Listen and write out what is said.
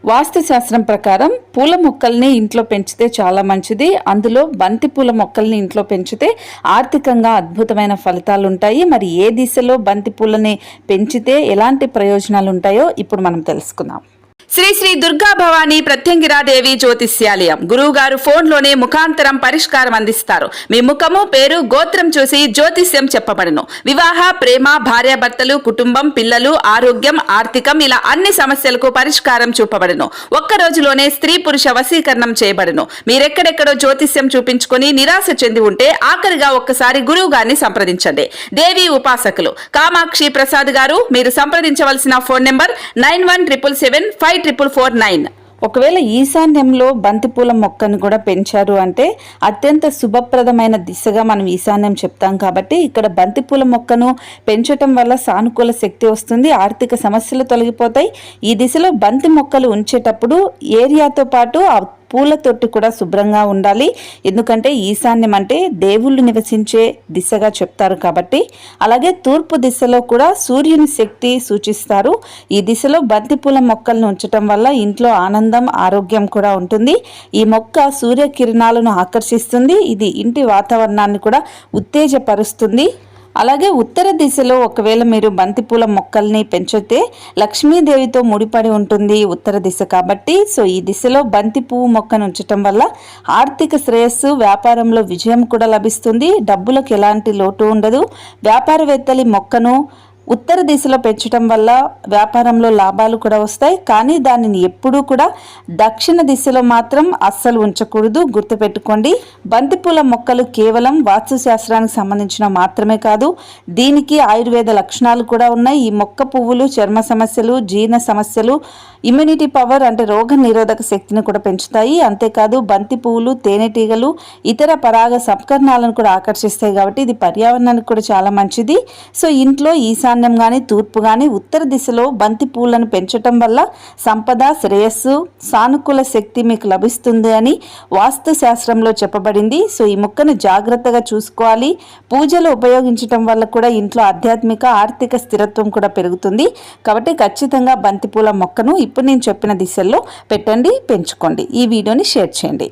వాస్తు శాస్త్రం ప్రకారం పూల మొక్కల్ని ఇంట్లో పెంచితే చాలా మంచిది. అందులో బంతి పూల మొక్కల్ని ఇంట్లో పెంచితే ఆర్థికంగా అద్భుతమైన ఫలితాలు ఉంటాయి. మరి ఏ దిశలో బంతి పూలని పెంచితే ఎలాంటి ప్రయోజనాలు ఉంటాయో ఇప్పుడు మనం తెలుసుకుందాం. శ్రీ శ్రీ దుర్గా భవానీ ప్రత్యంగిరాదేవి జ్యోతిష్యాలయం. గురువు గారు ఫోన్లోనే ముఖాంతరం పరిష్కారం అందిస్తారు. మీ ముఖము, పేరు, గోత్రం చూసి జ్యోతిష్యం చెప్పబడును. వివాహ, ప్రేమ, భార్యాభర్తలు, కుటుంబం, పిల్లలు, ఆరోగ్యం, ఆర్థికం ఇలా అన్ని సమస్యలకు పరిష్కారం చూపబడును. ఒక్క రోజులోనే స్త్రీ పురుష వశీకరణం చేయబడును. మీరెక్కడెక్కడో జ్యోతిష్యం చూపించుకొని నిరాశ చెంది ఉంటే ఆఖరిగా ఒక్కసారి గురువు గారిని సంప్రదించండి. దేవి ఉపాసకులు కామాక్షి ప్రసాద్ గారు. మీరు సంప్రదించవలసిన ఫోన్ నెంబర్ 9177754449. ఒకవేళ ఈశాన్యంలో బంతిపూల మొక్కను కూడా పెంచారు అంటే అత్యంత శుభప్రదమైన దిశగా మనం ఈశాన్యం చెప్తాం. కాబట్టి ఇక్కడ బంతిపూల మొక్కను పెంచటం వల్ల సానుకూల శక్తి వస్తుంది, ఆర్థిక సమస్యలు తొలగిపోతాయి. ఈ దిశలో బంతి మొక్కలు ఉంచేటప్పుడు ఏరియాతో పాటు ఆ పూల తొట్టి కూడా శుభ్రంగా ఉండాలి. ఎందుకంటే ఈశాన్యం అంటే దేవుళ్ళు నివసించే దిశగా చెప్తారు కాబట్టి. అలాగే తూర్పు దిశలో కూడా సూర్యుని శక్తి సూచిస్తారు. ఈ దిశలో బంతిపూల మొక్కలను ఉంచటం వల్ల ఇంట్లో ఆనందం, ఆరోగ్యం కూడా ఉంటుంది. ఈ మొక్క సూర్యకిరణాలను ఆకర్షిస్తుంది. ఇది ఇంటి వాతావరణాన్ని కూడా ఉత్తేజపరుస్తుంది. అలాగే ఉత్తర దిశలో ఒకవేళ మీరు బంతిపూల మొక్కల్ని పెంచితే లక్ష్మీదేవితో ముడిపడి ఉంటుంది ఉత్తర దిశ కాబట్టి. సో ఈ దిశలో బంతి పువ్వు మొక్కను ఉంచటం వల్ల ఆర్థిక శ్రేయస్సు, వ్యాపారంలో విజయం కూడా లభిస్తుంది. డబ్బులకు ఎలాంటి లోటు ఉండదు. వ్యాపారవేత్తలు మొక్కను ఉత్తర దిశలో పెంచడం వల్ల వ్యాపారంలో లాభాలు కూడా వస్తాయి. కానీ దానిని ఎప్పుడూ కూడా దక్షిణ దిశలో మాత్రం అస్సలు ఉంచకూడదు, గుర్తుపెట్టుకోండి. బంతిపూల మొక్కలు కేవలం వాస్తు శాస్త్రానికి సంబంధించిన మాత్రమే కాదు, దీనికి ఆయుర్వేద లక్షణాలు కూడా ఉన్నాయి. ఈ మొక్క పువ్వులు చర్మ సమస్యలు, జీర్ణ సమస్యలు, ఇమ్యూనిటీ పవర్ అంటే రోగ నిరోధక శక్తిని కూడా పెంచుతాయి. అంతేకాదు బంతి పువ్వులు తేనెటీగలు, ఇతర పరాగ సంస్కరణాలను కూడా ఆకర్షిస్తాయి. కాబట్టి ఇది పర్యావరణానికి కూడా చాలా మంచిది. సో ఇంట్లో ఈశాన్యం కానీ తూర్పు కానీ ఉత్తర దిశలో బంతి పూలను పెంచటం వల్ల సంపద, శ్రేయస్సు, సానుకూల శక్తి మీకు లభిస్తుంది అని వాస్తు శాస్త్రంలో చెప్పబడింది. సో ఈ మొక్కను జాగ్రత్తగా చూసుకోవాలి. పూజలు ఉపయోగించటం వల్ల కూడా ఇంట్లో ఆధ్యాత్మిక, ఆర్థిక స్థిరత్వం కూడా పెరుగుతుంది. కాబట్టి ఖచ్చితంగా బంతిపూల మొక్కను ఇప్పుడు నేను చెప్పిన దిశల్లో పెట్టండి, పెంచుకోండి. ఈ వీడియోని షేర్ చేయండి.